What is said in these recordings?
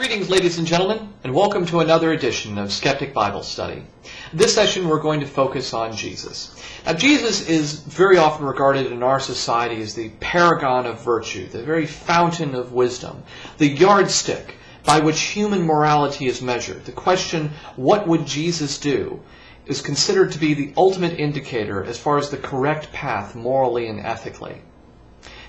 Greetings, ladies and gentlemen, and welcome to another edition of Skeptic Bible Study. This session we're going to focus on Jesus. Now, Jesus is very often regarded in our society as the paragon of virtue, the very fountain of wisdom, the yardstick by which human morality is measured. The question, what would Jesus do, is considered to be the ultimate indicator as far as the correct path morally and ethically.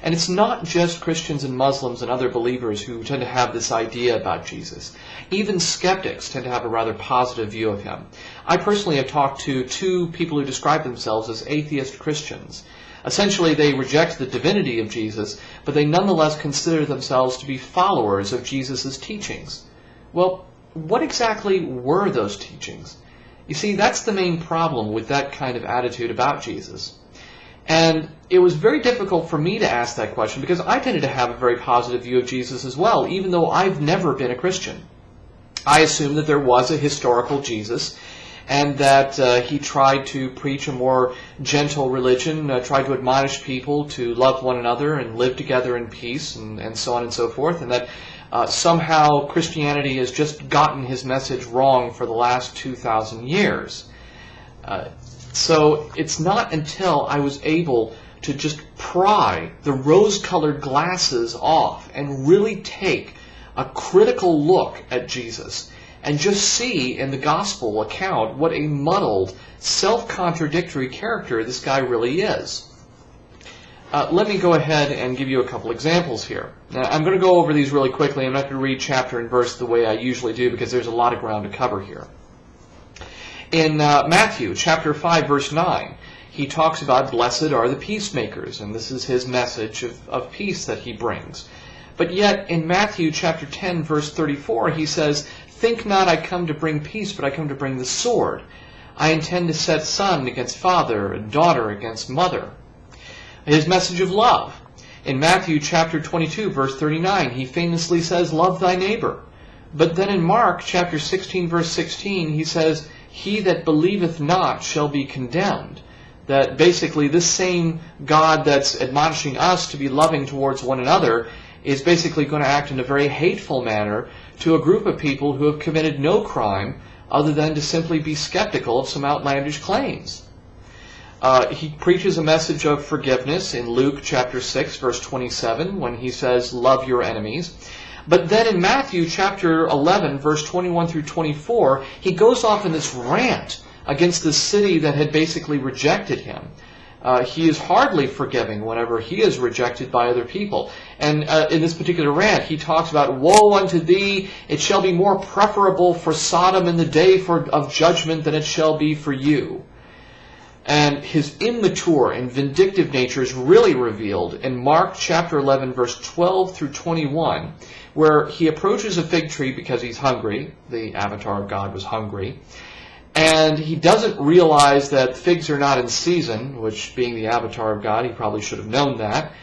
And it's not just Christians and Muslims and other believers who tend to have this idea about Jesus. Even skeptics tend to have a rather positive view of him. I personally have talked to two people who describe themselves as atheist Christians. Essentially, they reject the divinity of Jesus, but they nonetheless consider themselves to be followers of Jesus' teachings. Well, what exactly were those teachings? You see, that's the main problem with that kind of attitude about Jesus. And it was very difficult for me to ask that question because I tended to have a very positive view of Jesus as well, even though I've never been a Christian. I assumed that there was a historical Jesus and that he tried to preach a more gentle religion, tried to admonish people to love one another and live together in peace and so on and so forth, and that somehow Christianity has just gotten his message wrong for the last 2,000 years. So it's not until I was able to just pry the rose-colored glasses off and really take a critical look at Jesus and just see in the gospel account what a muddled, self-contradictory character this guy really is. Let me go ahead and give you a couple examples here. Now, I'm going to go over these really quickly. I'm not going to read chapter and verse the way I usually do because there's a lot of ground to cover here. In Matthew chapter 5, verse 9, he talks about blessed are the peacemakers, and this is his message of peace that he brings. But yet in Matthew chapter 10, verse 34, he says, think not I come to bring peace, but I come to bring the sword. I intend to set son against father, and daughter against mother. His message of love. In Matthew chapter 22, verse 39, he famously says, love thy neighbor. But then in Mark chapter 16, verse 16, he says, he that believeth not shall be condemned. That basically this same God that's admonishing us to be loving towards one another is basically going to act in a very hateful manner to a group of people who have committed no crime other than to simply be skeptical of some outlandish claims. He preaches a message of forgiveness in Luke chapter 6, verse 27, when he says, love your enemies. But then in Matthew chapter 11, verse 21 through 24, he goes off in this rant against the city that had basically rejected him. He is hardly forgiving whenever he is rejected by other people. And in this particular rant, he talks about, woe unto thee, it shall be more preferable for Sodom in the day of judgment than it shall be for you. And his immature and vindictive nature is really revealed in Mark chapter 11, verse 12 through 21, where he approaches a fig tree because he's hungry. The avatar of God was hungry. And he doesn't realize that figs are not in season, which being the avatar of God, he probably should have known that.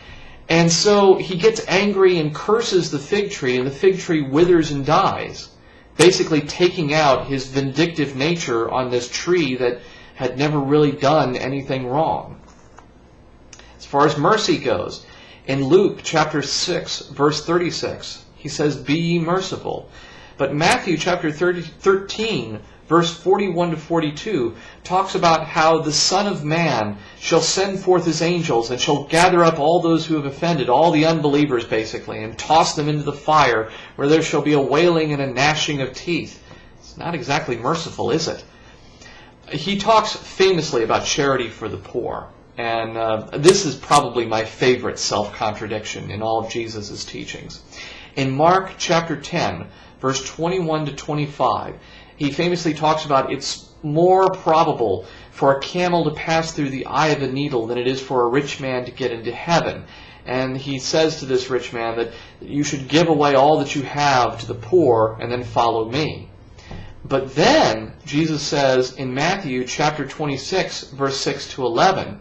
And so he gets angry and curses the fig tree, and the fig tree withers and dies, basically taking out his vindictive nature on this tree that had never really done anything wrong. As far as mercy goes, in Luke chapter 6, verse 36, he says, be ye merciful. But Matthew chapter 13, verse 41 to 42, talks about how the Son of Man shall send forth his angels and shall gather up all those who have offended, all the unbelievers basically, and toss them into the fire, where there shall be a wailing and a gnashing of teeth. It's not exactly merciful, is it? He talks famously about charity for the poor. And this is probably my favorite self-contradiction in all of Jesus' teachings. In Mark chapter 10, verse 21 to 25, he famously talks about it's more probable for a camel to pass through the eye of a needle than it is for a rich man to get into heaven. And he says to this rich man that you should give away all that you have to the poor and then follow me. But then Jesus says in Matthew chapter 26, verse 6 to 11,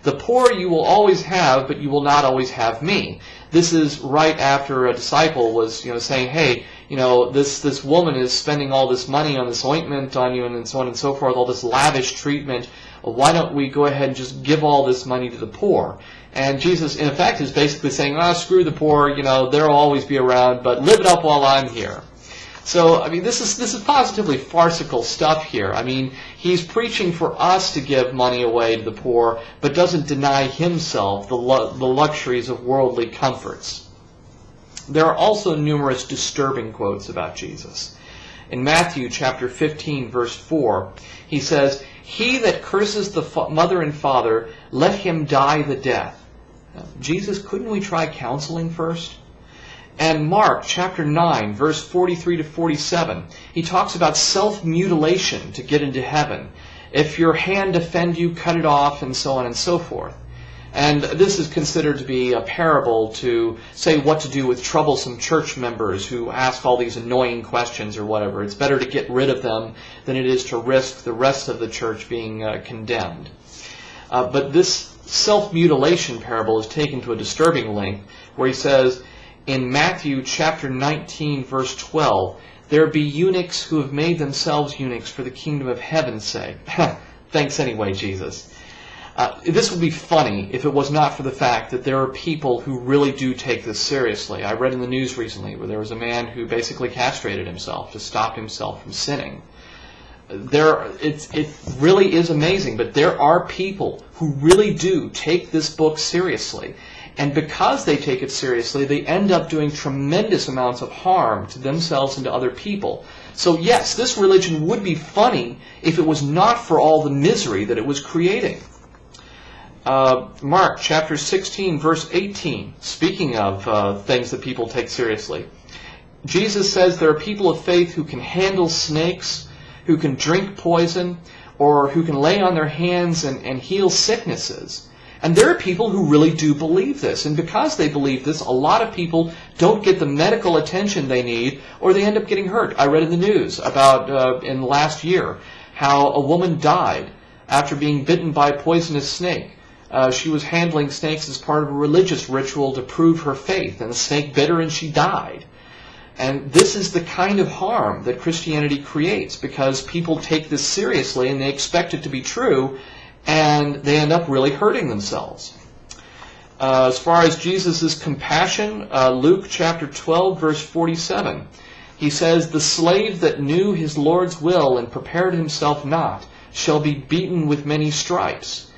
the poor you will always have, but you will not always have me. This is right after a disciple was, saying, hey, this woman is spending all this money on this ointment on you and so on and so forth, all this lavish treatment. Why don't we go ahead and just give all this money to the poor? And Jesus, in effect, is basically saying, screw the poor, they'll always be around, but live it up while I'm here. So, I mean, this is positively farcical stuff here. I mean, he's preaching for us to give money away to the poor, but doesn't deny himself the luxuries of worldly comforts. There are also numerous disturbing quotes about Jesus. In Matthew chapter 15, verse 4, he says, "He that curses the mother and father, let him die the death." Now, Jesus, couldn't we try counseling first? And Mark chapter 9, verse 43 to 47, he talks about self-mutilation to get into heaven. If your hand offend you, cut it off, and so on and so forth. And this is considered to be a parable to say what to do with troublesome church members who ask all these annoying questions or whatever. It's better to get rid of them than it is to risk the rest of the church being condemned. But this self-mutilation parable is taken to a disturbing length, where he says, in Matthew chapter 19, verse 12, "There be eunuchs who have made themselves eunuchs for the kingdom of heaven's sake." Thanks anyway, Jesus. This would be funny if it was not for the fact that there are people who really do take this seriously. I read in the news recently where there was a man who basically castrated himself to stop himself from sinning. It really is amazing, but there are people who really do take this book seriously. And because they take it seriously, they end up doing tremendous amounts of harm to themselves and to other people. So yes, this religion would be funny if it was not for all the misery that it was creating. Mark chapter 16, verse 18, speaking of things that people take seriously. Jesus says there are people of faith who can handle snakes, who can drink poison, or who can lay on their hands and heal sicknesses. And there are people who really do believe this. And because they believe this, a lot of people don't get the medical attention they need, or they end up getting hurt. I read in the news about, in the last year, how a woman died after being bitten by a poisonous snake. She was handling snakes as part of a religious ritual to prove her faith, and the snake bit her and she died. And this is the kind of harm that Christianity creates, because people take this seriously and they expect it to be true, and they end up really hurting themselves. As far as Jesus' compassion, Luke chapter 12, verse 47, he says, "The slave that knew his Lord's will and prepared himself not shall be beaten with many stripes."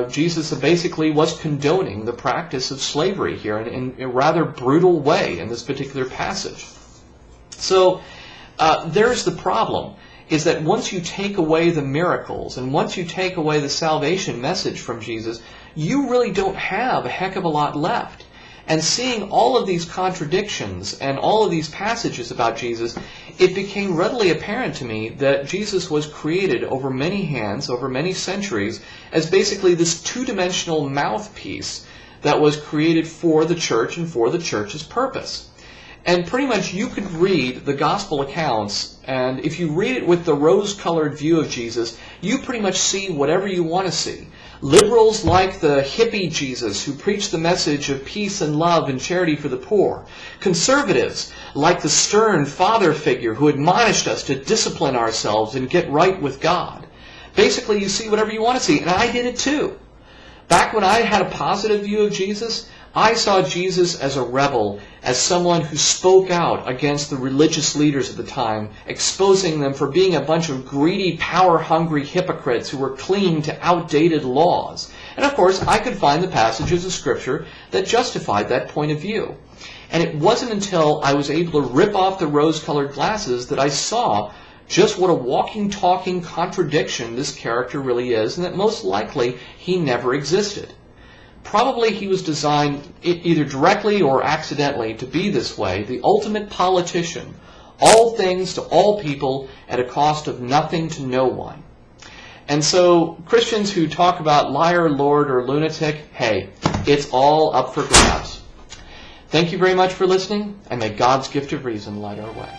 Jesus basically was condoning the practice of slavery here in a rather brutal way in this particular passage. So there's the problem, is that once you take away the miracles and once you take away the salvation message from Jesus, you really don't have a heck of a lot left. And seeing all of these contradictions and all of these passages about Jesus, it became readily apparent to me that Jesus was created over many hands, over many centuries, as basically this two-dimensional mouthpiece that was created for the church and for the church's purpose. And pretty much you could read the gospel accounts, and if you read it with the rose-colored view of Jesus, you pretty much see whatever you want to see. Liberals like the hippie Jesus who preached the message of peace and love and charity for the poor. Conservatives like the stern father figure who admonished us to discipline ourselves and get right with God. Basically, you see whatever you want to see, and I did it too. Back when I had a positive view of Jesus, I saw Jesus as a rebel, as someone who spoke out against the religious leaders at the time, exposing them for being a bunch of greedy, power-hungry hypocrites who were clinging to outdated laws. And of course, I could find the passages of Scripture that justified that point of view. And it wasn't until I was able to rip off the rose-colored glasses that I saw just what a walking, talking contradiction this character really is, and that most likely he never existed. Probably he was designed either directly or accidentally to be this way, the ultimate politician, all things to all people at a cost of nothing to no one. And so Christians who talk about liar, lord, or lunatic, hey, it's all up for grabs. Thank you very much for listening, and may God's gift of reason light our way.